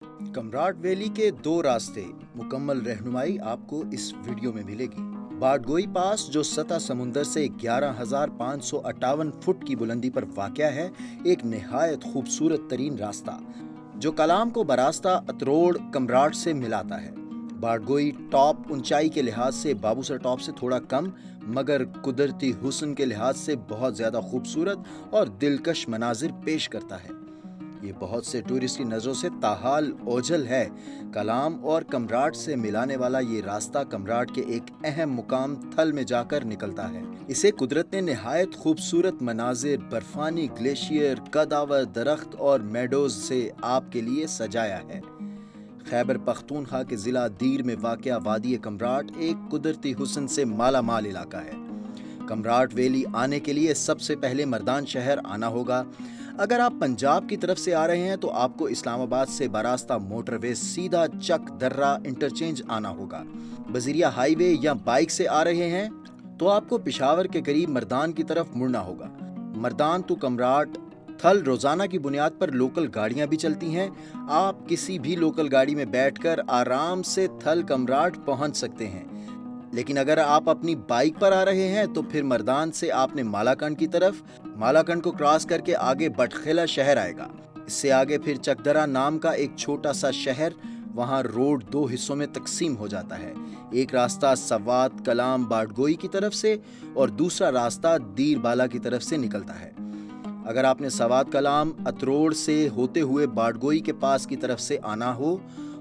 कमराट valley के दो रास्ते मुकम्मल रहनुमाई आपको इस वीडियो में मिलेगी। बाडगोई पास जो सतह समुंदर से 11,558 फुट की बुलंदी पर वाक़या है, एक निहायत खूबसूरत तरीन रास्ता जो कलाम को बरास्ता अतरोड़ कमराट से मिलाता है। बाडगोई टॉप ऊंचाई के लिहाज से बाबूसर टॉप से थोड़ा कम, मगर कुदरती हुस्न के लिहाज से बहुत ज़्यादा खूबसूरत और दिलकश मनाजिर पेश करता है। ये बहुत से टूरिस्ट की नज़रों से ताहाल ओझल है। कलाम और कमराट से मिलाने वाला ये रास्ता कमराट के एक अहम मुकाम थल में जाकर निकलता है। इसे कुदरत ने निहायत खूबसूरत मनाजिर, बर्फानी ग्लेशियर, कदावर दरख्त और मेडोज से आपके लिए सजाया है। खैबर पख्तूनख्वा के ज़िला दीर में वाक़या वादी कमराट एक कुदरती हुस्न से माला माल इलाका है। कमराट वैली आने के लिए सबसे पहले मर्दान शहर आना होगा। अगर आप पंजाब की तरफ से आ रहे हैं तो आपको इस्लामाबाद से बरास्ता मोटरवे सीधा चक दर्रा इंटरचेंज आना होगा। बजीरिया हाईवे या बाइक से आ रहे हैं तो आपको पिशावर के करीब मर्दान की तरफ मुड़ना होगा। मर्दान टू कमराट थल रोजाना की बुनियाद पर लोकल गाड़ियां भी चलती हैं। आप किसी भी लोकल गाड़ी में बैठकर आराम से थल कमराट पहुंच सकते हैं। लेकिन अगर आप अपनी बाइक पर आ रहे हैं तो फिर मर्दान से आपने मालाकंड की तरफ, मालाकंड को क्रॉस करके आगे बटखेला शहर आएगा। इससे आगे फिर चकदरा नाम का एक छोटा सा शहर, वहाँ रोड दो हिस्सों में तकसीम हो जाता है। एक रास्ता सवात कलाम बाडगोई की तरफ से और दूसरा रास्ता दीर बाला की तरफ से निकलता है। अगर आपने सवात कलाम अतरोड़ से होते हुए बाडगोई के पास की तरफ से आना हो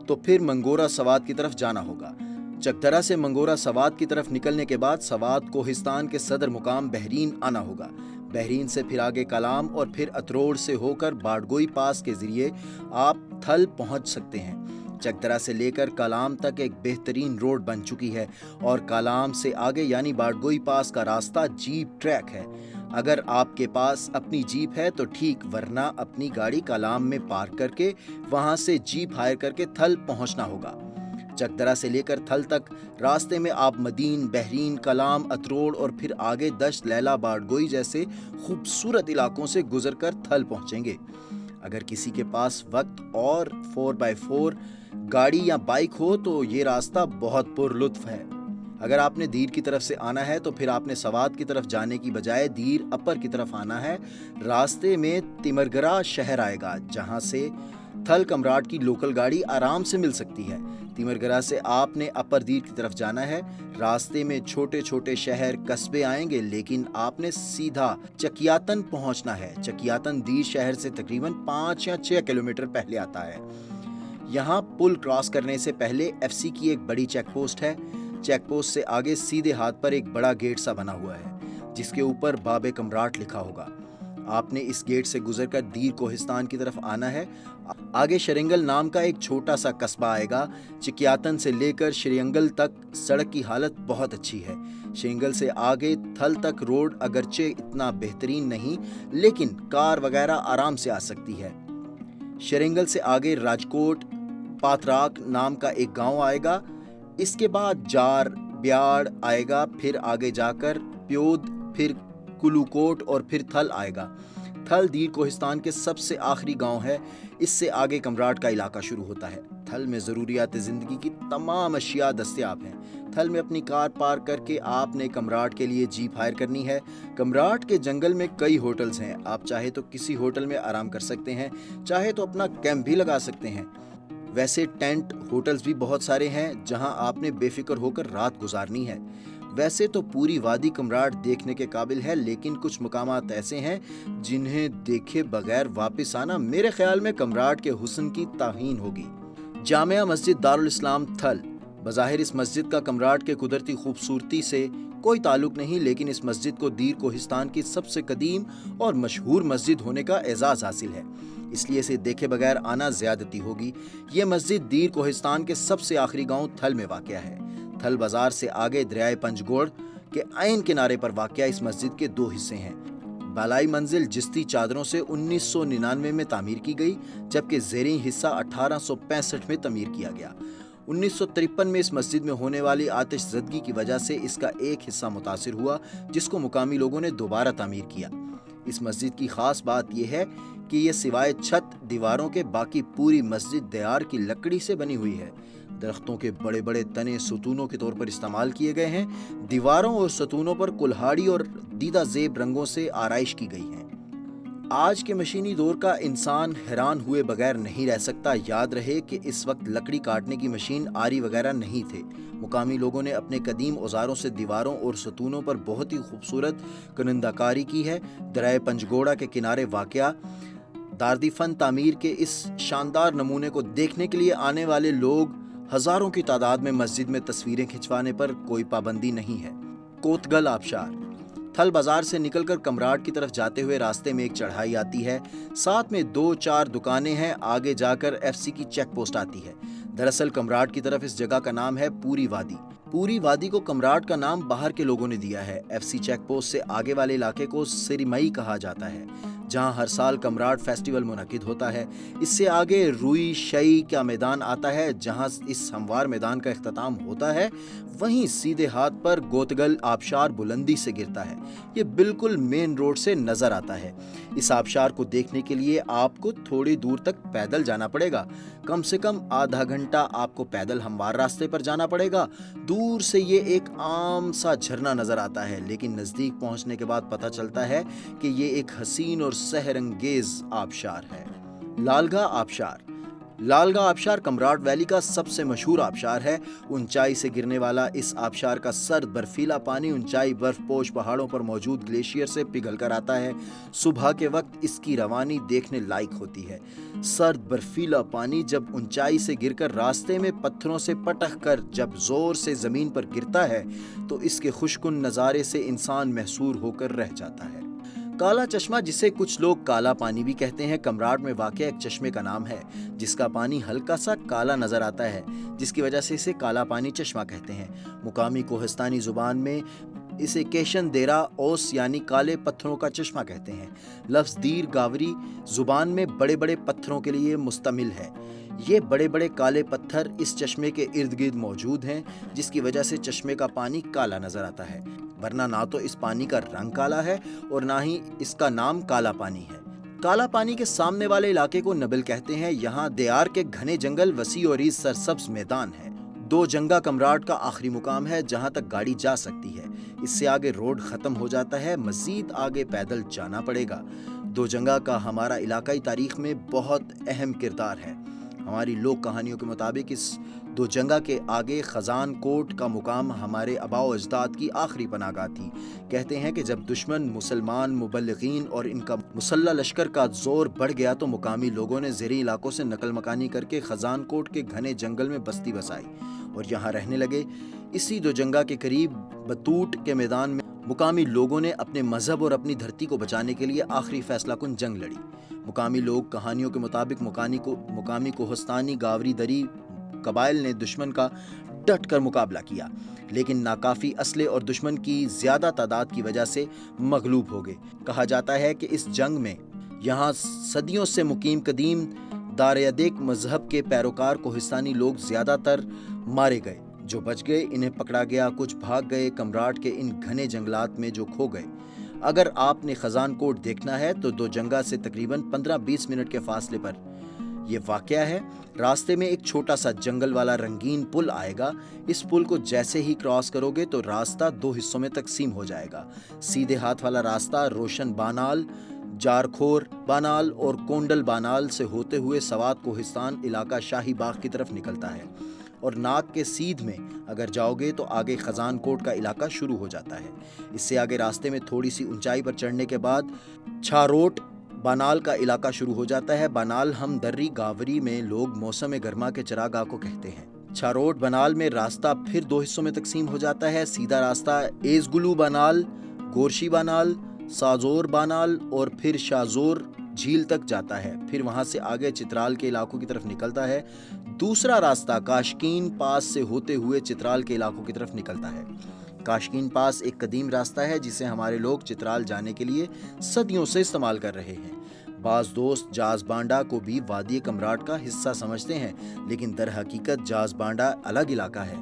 तो फिर मंगोरा सवात की तरफ जाना होगा। चकदरा से मंगोरा सवात की तरफ निकलने के बाद सवात कोहिस्तान के सदर मुकाम बहरीन आना होगा। बहरीन से फिर आगे कलाम और फिर अतरोड़ से होकर बाडगोई पास के जरिए आप थल पहुंच सकते हैं। चकदरा से लेकर कलाम तक एक बेहतरीन रोड बन चुकी है और कलाम से आगे यानी बाडगोई पास का रास्ता जीप ट्रैक है। अगर आपके पास अपनी जीप है तो ठीक, वरना अपनी गाड़ी कलाम में पार्क करके वहां से जीप हायर करके थल पहुंचना होगा। चकदरा से लेकर थल तक रास्ते में आप मदीन, बहरीन, कलाम, अतरोड़ और फिर आगे दश्त, लैला, बाडगोई जैसे खूबसूरत इलाकों से गुजरकर थल पहुंचेंगे। अगर किसी के पास वक्त और 4x4 गाड़ी या बाइक हो तो ये रास्ता बहुत पुरलुत्फ है। अगर आपने दीर की तरफ से आना है तो फिर आपने सवात की तरफ जाने की बजाय दीर अपर की तरफ आना है। रास्ते में तिमरगरा शहर आएगा जहां से थल कमराट की लोकल गाड़ी आराम से मिल सकती है। तिमरगरा से आपने अपर दीर की तरफ जाना है। रास्ते में छोटे छोटे शहर कस्बे आएंगे, लेकिन आपने सीधा चकियातन पहुंचना है। चकियातन दीर शहर से तकरीबन 5 या 6 किलोमीटर पहले आता है। यहाँ पुल क्रॉस करने से पहले FC की एक बड़ी चेक पोस्ट है। चेक पोस्ट से आगे सीधे हाथ पर एक बड़ा गेट सा बना हुआ है जिसके ऊपर बाबे कमराट लिखा होगा। आपने इस गेट से गुजरकर दीर कोहिस्तान की तरफ आना है। आगे शरिंगल नाम का एक छोटा सा कस्बा आएगा। चिकियातन से लेकर श्रीअंगल तक सड़क की हालत बहुत अच्छी है। श्रीअंगल से आगे थल तक रोड अगरचे इतना बेहतरीन नहीं, लेकिन कार वगैरह आराम से आ सकती है। श्रीअंगल से आगे राजकोट पातराक नाम का एक गांव आएगा। इसके बाद जार ब्याड़ आएगा, फिर आगे जाकर प्योद, फिर कुलूकोट और फिर थल आएगा। थल दीर कोहिस्तान के सबसे आखिरी गांव है। इससे आगे कमराट का इलाका शुरू होता है। थल में ज़रूरियात ज़िंदगी की तमाम अशिया दस्तयाब हैं। थल में अपनी कार पार्क करके आपने कमराट के लिए जीप हायर करनी है। कमराट के जंगल में कई होटल्स हैं। आप चाहे तो किसी होटल में आराम कर सकते हैं, चाहे तो अपना कैंप भी लगा सकते हैं। वैसे टेंट होटल्स भी बहुत सारे हैं जहां आपने बेफिक्र होकर रात गुजारनी है। वैसे तो पूरी वादी कमराट देखने के काबिल है, लेकिन कुछ मकामात ऐसे हैं जिन्हें देखे बगैर वापस आना मेरे ख्याल में कमराट के हुस्न की ताहीन होगी। जामिया मस्जिद दारुल इस्लाम थल। बज़ाहिर इस मस्जिद का कमराट के कुदरती खूबसूरती से कोई ताल्लुक नहीं, लेकिन इस मस्जिद को दीर कोहिस्तान की सबसे कदीम और मशहूर मस्जिद होने का एजाज़ हासिल है, इसलिए इसे देखे बगैर आना ज़्यादती होगी। ये मस्जिद दीर कोहिस्तान के सबसे आखिरी गांव थल में वाक़या है। थल बाजार से आगे दरियाए पंजगोड़ के ऐन किनारे पर वाक़या इस मस्जिद के दो हिस्से हैं। बालाई मंजिल जिस्ती चादरों से 1999 में तामीर की गई, जबकि ज़ेरी हिस्सा 1865 में तमीर किया गया। 1953 में इस मस्जिद में होने वाली आतिशज़दगी की वजह से इसका एक हिस्सा मुतासिर हुआ, जिसको मुकामी लोगों ने दोबारा तामीर किया। اس مسجد کی خاص بات یہ ہے کہ یہ سوائے چھت دیواروں کے باقی پوری مسجد دیار کی لکڑی سے بنی ہوئی ہے۔ درختوں کے بڑے بڑے تنے ستونوں کے طور پر استعمال کیے گئے ہیں۔ دیواروں اور ستونوں پر کلہاڑی اور دیدہ زیب رنگوں سے آرائش کی گئی ہے۔ آج کے مشینی دور کا انسان حیران ہوئے بغیر نہیں رہ سکتا۔ یاد رہے کہ اس وقت لکڑی کاٹنے کی مشین آری وغیرہ نہیں تھے۔ مقامی لوگوں نے اپنے قدیم اوزاروں سے دیواروں اور ستونوں پر بہت ہی خوبصورت کنندہ کاری کی ہے۔ دریائے پنجگوڑا کے کنارے واقع داردی فن تعمیر کے اس شاندار نمونے کو دیکھنے کے لیے آنے والے لوگ ہزاروں کی تعداد میں مسجد میں تصویریں کھنچوانے پر کوئی پابندی نہیں ہے۔ کوتگل آبشار تھل بازار سے نکل کر کمراٹ کی طرف جاتے ہوئے راستے میں ایک چڑھائی آتی ہے، ساتھ میں 2-4 دکانیں ہیں، آگے جا کر FC کی چیک پوسٹ آتی ہے۔ دراصل کمراٹ کی طرف اس جگہ کا نام ہے پوری وادی۔ پوری وادی کو کمراٹ کا نام باہر کے لوگوں نے دیا ہے۔ FC چیک پوسٹ سے آگے والے علاقے کو سریمئی کہا جاتا ہے، جہاں ہر سال کمراٹ فیسٹیول منعقد ہوتا ہے۔ اس سے آگے روئی شئی کا میدان آتا ہے، جہاں اس ہموار میدان کا اختتام ہوتا ہے۔ وہیں سیدھے ہاتھ پر گوتگل آبشار بلندی سے گرتا ہے۔ یہ بالکل مین روڈ سے نظر آتا ہے۔ اس آبشار کو دیکھنے کے لیے آپ کو تھوڑی دور تک پیدل جانا پڑے گا، کم سے کم آدھا گھنٹہ آپ کو پیدل ہموار راستے پر جانا پڑے گا۔ دور سے یہ ایک عام سا جھرنا نظر آتا ہے، لیکن نزدیک پہنچنے کے بعد پتہ چلتا ہے کہ یہ ایک حسین اور سحر انگیز آبشار ہے۔ لالگا آبشار لالگا آبشار کمراٹ ویلی کا سب سے مشہور آبشار ہے۔ اونچائی سے گرنے والا اس آبشار کا سرد برفیلا پانی اونچائی برف پوش پہاڑوں پر موجود گلیشیئر سے پگھل کر آتا ہے۔ صبح کے وقت اس کی روانی دیکھنے لائق ہوتی ہے۔ سرد برفیلا پانی جب اونچائی سے گر کر راستے میں پتھروں سے پٹک کر جب زور سے زمین پر گرتا ہے تو اس کے خوشکن نظارے سے انسان محصور ہو کر رہ جاتا ہے۔ کالا چشمہ، جسے کچھ لوگ کالا پانی بھی کہتے ہیں، کمراٹ میں واقع ایک چشمے کا نام ہے جس کا پانی ہلکا سا کالا نظر آتا ہے، جس کی وجہ سے اسے کالا پانی چشمہ کہتے ہیں۔ مقامی کوہستانی زبان میں اسے کیشن دیرا اوس یعنی کالے پتھروں کا چشمہ کہتے ہیں۔ لفظ دیر گاوری زبان میں بڑے بڑے پتھروں کے لیے مستعمل ہے۔ یہ بڑے بڑے کالے پتھر اس چشمے کے ارد گرد موجود ہیں، جس کی وجہ سے چشمے کا پانی کالا نظر آتا ہے، ورنہ نہ تو اس پانی کا رنگ کالا ہے اور نہ ہی اس کا نام کالا پانی ہے۔ کالا پانی کے سامنے والے علاقے کو نبل کہتے ہیں۔ یہاں دیار کے گھنے جنگل، وسیع اور سرسبز میدان ہے۔ 2 جنگا کمراٹ کا آخری مقام ہے جہاں تک گاڑی جا سکتی ہے۔ اس سے آگے روڈ ختم ہو جاتا ہے، مزید آگے پیدل جانا پڑے گا۔ 2 جنگا کا ہمارا علاقائی تاریخ میں بہت اہم کردار ہے۔ ہماری لوک کہانیوں کے مطابق اس 2 جنگا کے آگے خزان کوٹ کا مقام ہمارے آباء و اجداد کی آخری پناہ گاہ تھی۔ کہتے ہیں کہ جب دشمن مسلمان مبلغین اور ان کا مسلح لشکر کا زور بڑھ گیا تو مقامی لوگوں نے زیریں علاقوں سے نقل مکانی کر کے خزان کوٹ کے گھنے جنگل میں بستی بسائی اور یہاں رہنے لگے۔ اسی 2 جنگا کے قریب بتوٹ کے میدان میں مقامی لوگوں نے اپنے مذہب اور اپنی دھرتی کو بچانے کے لیے آخری فیصلہ کن جنگ لڑی۔ مقامی لوگ کہانیوں کے مطابق مقامی کوہستانی گاوری دری قبائل نے دشمن کا ڈٹ کر مقابلہ کیا، لیکن ناکافی اسلحے اور دشمن کی زیادہ تعداد کی وجہ سے مغلوب ہو گئے۔ کہا جاتا ہے کہ اس جنگ میں یہاں صدیوں سے مقیم قدیم داریادیک مذہب کے پیروکار کوہستانی لوگ زیادہ تر مارے گئے۔ جو بچ گئے انہیں پکڑا گیا، کچھ بھاگ گئے کمراٹ کے ان گھنے جنگلات میں جو کھو گئے۔ اگر آپ نے خزان کوٹ دیکھنا ہے تو 2 جنگا سے تقریباً 15-20 منٹ کے فاصلے پر یہ واقعہ ہے۔ راستے میں ایک چھوٹا سا جنگل والا رنگین پل آئے گا۔ اس پل کو جیسے ہی کراس کرو گے تو راستہ 2 حصوں میں تقسیم ہو جائے گا۔ سیدھے ہاتھ والا راستہ روشن بانال، جارکھور بانال اور کونڈل بانال سے ہوتے ہوئے سوات کوہستان علاقہ شاہی باغ کی طرف نکلتا ہے، اور ناک کے سیدھ میں اگر جاؤ گے تو آگے خزان کوٹ کا علاقہ شروع ہو جاتا ہے۔ اس سے آگے راستے میں تھوڑی سی اونچائی پر چڑھنے کے بعد چھاروٹ بانال کا علاقہ شروع ہو جاتا ہے۔ بانال ہم دری گاوری میں لوگ موسم گرما کے چراگاہ کو کہتے ہیں۔ چھاروٹ بانال میں راستہ پھر 2 حصوں میں تقسیم ہو جاتا ہے۔ سیدھا راستہ ایزگلو بانال، گورشی بانال، سازور بانال اور پھر شازور جھیل تک جاتا ہے، پھر وہاں سے آگے چترال کے علاقوں کی طرف نکلتا ہے۔ دوسرا راستہ کاشکین پاس سے ہوتے ہوئے چترال کے علاقوں کی طرف نکلتا ہے۔ کاشکین پاس ایک قدیم راستہ ہے جسے ہمارے لوگ چترال جانے کے لیے صدیوں سے استعمال کر رہے ہیں۔ بعض دوست جاز بانڈا کو بھی وادی کمراٹ کا حصہ سمجھتے ہیں، لیکن در حقیقت جاز بانڈا الگ علاقہ ہے۔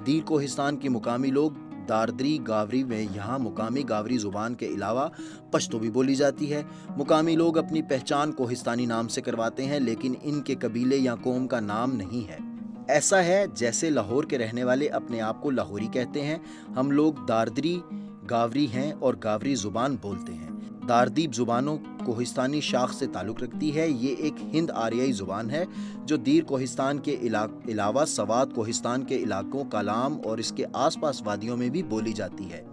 دیر کوہستان کے مقامی لوگ दादरी गावरी में यहाँ मुकामी गावरी जुबान के अलावा पश्तो भी बोली जाती है। मुकामी लोग अपनी पहचान कोहिस्तानी नाम से करवाते हैं, लेकिन इनके कबीले या कौम का नाम नहीं है। ऐसा है जैसे लाहौर के रहने वाले अपने आप को लाहौरी कहते हैं। हम लोग दादरी गावरी हैं और गावरी जुबान बोलते हैं। दारदीब जुबानों कोहिस्तानी शाख से ताल्लुक़ रखती है। ये एक हिंद आरियाई ज़ुबान है जो दीर कोहिस्तान के अलावा सवात कोहिस्तान के इलाकों, कालाम और इसके आसपास वादियों में भी बोली जाती है।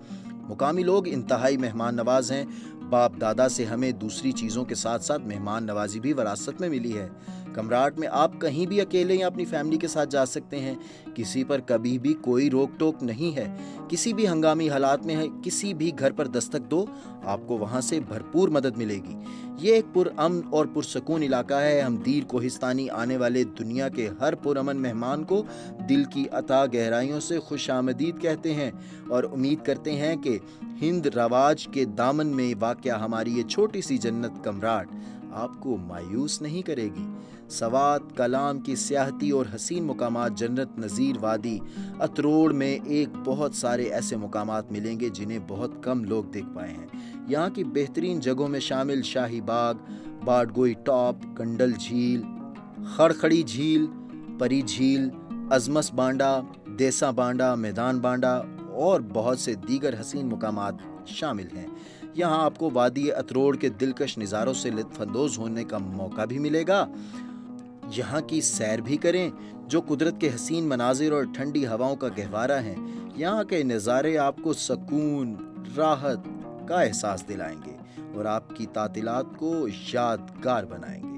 मुकामी लोग इंतहाई मेहमान नवाज हैं। बाप दादा से हमें दूसरी चीज़ों के साथ साथ मेहमान नवाजी भी विरासत में मिली है। कमराट में आप कहीं भी अकेले या अपनी फैमिली के साथ जा सकते हैं। किसी पर कभी भी कोई रोक टोक नहीं है। किसी भी हंगामी हालात में है, किसी भी घर पर दस्तक दो, आपको वहाँ से भरपूर मदद मिलेगी। ये एक पुरअमन और पुरसकून इलाका है। हम दीर कोहिस्तानी आने वाले दुनिया के हर पुरअमन मेहमान को दिल की अता गहराइयों से खुशामदीद कहते हैं और उम्मीद करते हैं कि हिंद रवाज के दामन में वाक़या हमारी ये छोटी सी जन्नत कमराट आपको मायूस नहीं करेगी। सवात कलाम की सियाहती और हसीन मुकामात जन्नत नज़ीर वादी अतरोड़ में एक बहुत सारे ऐसे मुकामात मिलेंगे जिन्हें बहुत कम लोग देख पाए हैं। यहाँ की बेहतरीन जगहों में शामिल शाही बाग, बाडगोई टॉप, कंडल झील, खड़खड़ी झील, परी झील, अजमस बांडा, देसा बांडा, मैदान बांडा और बहुत से दीगर हसीन मुकामात शामिल हैं। यहाँ आपको वादी अतरोड़ के दिलकश नज़ारों से लुत्फ़अंदोज़ होने का मौका भी मिलेगा। यहाँ की सैर भी करें जो कुदरत के हसीन मनाजिर और ठंडी हवाओं का गहवारा है। यहाँ के नज़ारे आपको सुकून, राहत का एहसास दिलाएंगे और आपकी तातिलात को यादगार बनाएंगे।